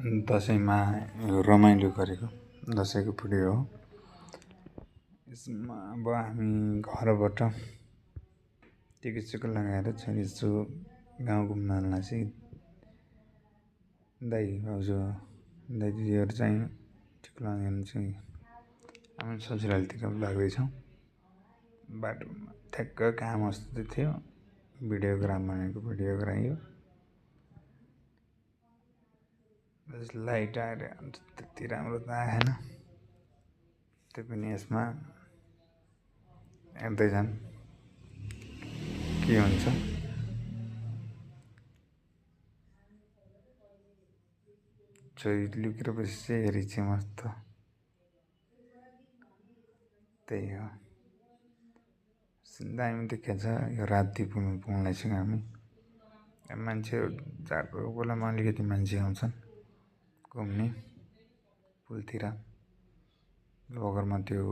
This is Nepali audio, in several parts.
दसैँमा रमाइलो गरेको दसैँको भिडियो हो। यसमा अब हामी घरबाट टिकसिको लगाएर छोरीचो गाउँ घुम्न लान्छु। दाइ भाउजू दाइ दिदीहरू चाहिँ टिका लगाउन चाहिँ हामी ससुरालीतिर लाग्दैछौँ। बाटोमा ठ्याक्क काम अस्ति थियो, भिडियोग्राम भनेको भिडियो गराइयो। लाइट आएर त्यति राम्रो त आएन, त्यो पनि यसमा हेर्दै जाऊँ के हुन्छ। छोरी लुकेर बसी हेरिन्छ मस्त, त्यही हो। दामी देखिन्छ। यो राति पुग्नेछौँ हामी। मान्छेहरू चाडको बेलामा अलिकति मान्छे आउँछन् घुम्ने पुलतिर। बगरमा त्यो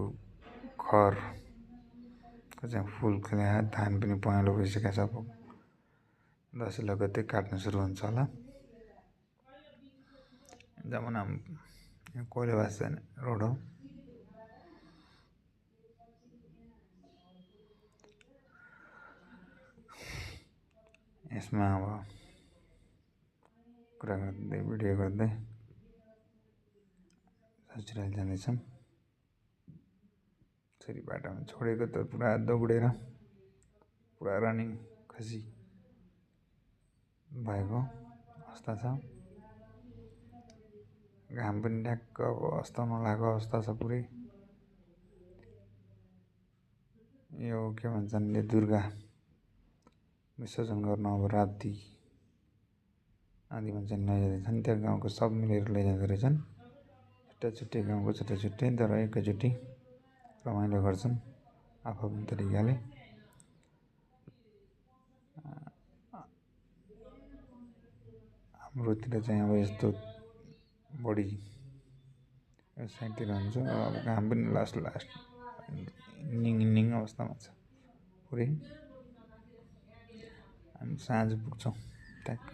खरको चाहिँ फुल खिलाएर धान पनि पहेँलो भइसकेको छ। अब दसैँ लगत्तै काट्न सुरु हुन्छ होला। जमुना कोइलाबास जाने रोड हो। यसमा अब कुरा गर्दै भिडियो गर्दै ससुराली जाँदैछौँ। छोरी बाटोमा छोडेको त पुरा दौडेर पुरा रनिङ खसी भएको अवस्था छ। घाम पनि ढ्याक्क अब अस्ताउन लागेको अवस्था छ पुरै। यो के भन्छन् यो दुर्गा विसर्जन गर्न अब राति आधी मान्छे लैजाँदैछन्। त्यहाँ गाउँको सब मिलेर लैजाँदो रहेछन्। छुट्टा गाउँको छुट्टै तर एकैचोटि रमाइलो गर्छन् आफ्नो तरिकाले। हाम्रोतिर चाहिँ अब यस्तो बढी साइडतिर हुन्छ। अब घाम पनि लास्ट निङ अवस्थामा छ पुरै। हामी साँझ पुग्छौँ ट्याक्क।